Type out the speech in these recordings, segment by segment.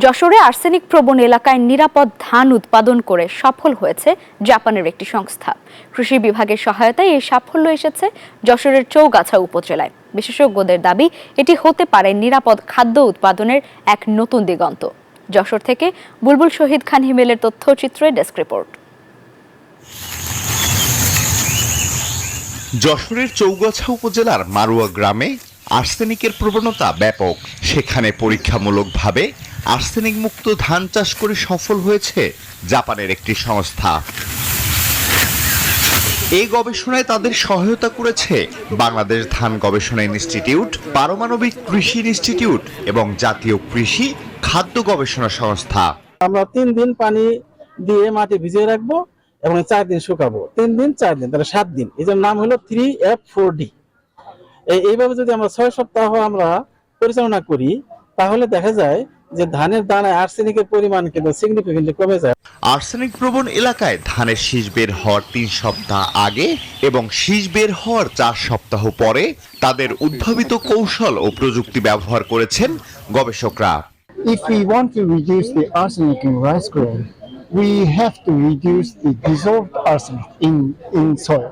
যশোরে আর্সেনিক প্রবণ এলাকায় নিরাপদ ধান উৎপাদন করে সফল হয়েছে জাপানের একটি সংস্থা। কৃষি বিভাগের সহায়তায় এই সাফল্য এসেছে যশোরের চৌগাছা উপজেলায়। বিশেষজ্ঞদের দাবি এটি হতে পারে নিরাপদ খাদ্য উৎপাদনের এক নতুন দিগন্ত। যশোর থেকে বুলবুল শহীদ খান হিমেলের তথ্যচিত্রে ডেস্ক রিপোর্ট। যশোরের চৌগাছা উপজেলার মারুয়া গ্রামে আর্সেনিকের প্রবণতা ব্যাপক। সেখানে পরীক্ষামূলকভাবে আর্সেনিক মুক্ত ধান চাষ করে সফল হয়েছে জাপানের একটি সংস্থা। এই গবেষণায় তাদের সহায়তা করেছে বাংলাদেশ ধান গবেষণা ইনস্টিটিউট, পারমাণবিক কৃষি ইনস্টিটিউট এবং জাতীয় কৃষি খাদ্য গবেষণা সংস্থা। আমরা 3 দিন পানি দিয়ে মাটি ভিজিয়ে রাখবো এবং 4 দিন শুকাবো। 3 দিন 4 দিন, তাহলে 7 দিন। এর নাম হলো 3F4D। এইভাবে যদি আমরা 6 সপ্তাহ আমরা পরিচালনা করি, তাহলে দেখা যায় যে ধানের দানায় আর্সেনিকের পরিমাণ কিন্তু সিগনিফিকেন্টলি কমে যায়। আর্সেনিক প্রবণ এলাকায় ধানের শীষ বের হওয়ার 3 সপ্তাহ আগে এবং শীষ বের হওয়ার 4 সপ্তাহ পরে তাদের উদ্ভাবিত কৌশল ও প্রযুক্তি ব্যবহার করেছেন গবেষকরা। If we want to reduce the arsenic in rice grain, we have to reduce the dissolved arsenic in soil.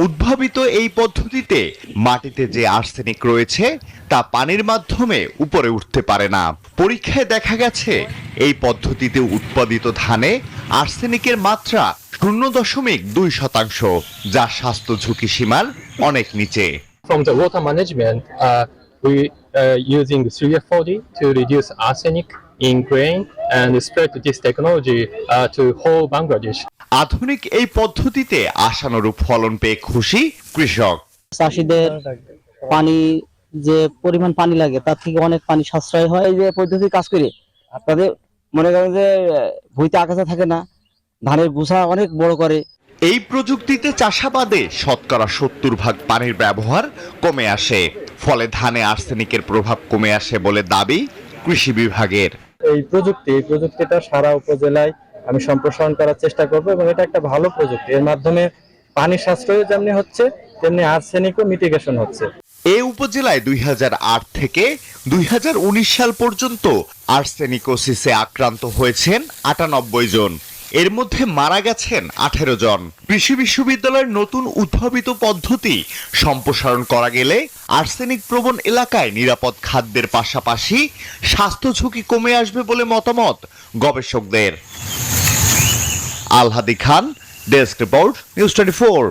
উদ্ভাবিত এই পদ্ধতিতে মাটিতে যে আর্সেনিক রয়েছে তা পানির মাধ্যমে উপরে উঠতে পারে না। পরীক্ষায় দেখা গেছে এই পদ্ধতিতে উৎপাদিত ধানে আর্সেনিকের মাত্রা 0.2%, যা স্বাস্থ্য ঝুঁকি সীমার অনেক নিচে। From the water management, we using 3F4D to reduce arsenic in grain and spread this technology to whole Bangladesh. আধুনিক এই পদ্ধতিতে আশানুরূপ ফলন পেয়ে খুশি কৃষক। চাষিদের পানি যে পরিমাণ পানি লাগে তার থেকে অনেক পানি সাশ্রয় হয়। এই যে পদ্ধতি কাজ করে তাদের মনে করেন যে ভুঁইতে আগাছা থাকে না, ধানের ভুসা অনেক বড় করে। এই প্রযুক্তিতে চাষাবাদে 70% পানির ব্যবহার কমে আসে, ফলে ধানে আর্সেনিকের প্রভাব কমে আসে বলে দাবি কৃষি বিভাগের। এই প্রযুক্তিটা সারা উপজেলায় আমি সম্প্রসারণ করার চেষ্টা করব এবং এটা একটা ভালো প্রযুক্তি। এর মাধ্যমে পানি সাশ্রয় যেমনি হচ্ছে তেমনি আর্সেনিকও মিটিগেশন হচ্ছে। এই উপজেলায় 2008 থেকে 2019 সাল পর্যন্ত আর্সেনিকোসিসে আক্রান্ত হয়েছেন 98 জন। এর মধ্যে মারা গেছেন 18 জন। কৃষি বিশ্ববিদ্যালয়ের নতুন উদ্ভাবিত পদ্ধতি সম্প্রসারণ করা গেলে আর্সেনিক প্রবণ এলাকায় নিরাপদ খাদ্যের পাশাপাশি স্বাস্থ্য ঝুঁকি কমে আসবে বলে মতামত গবেষকদের। আলহাদি খান, ডেস্ক রিপোর্ট, নিউজ 24।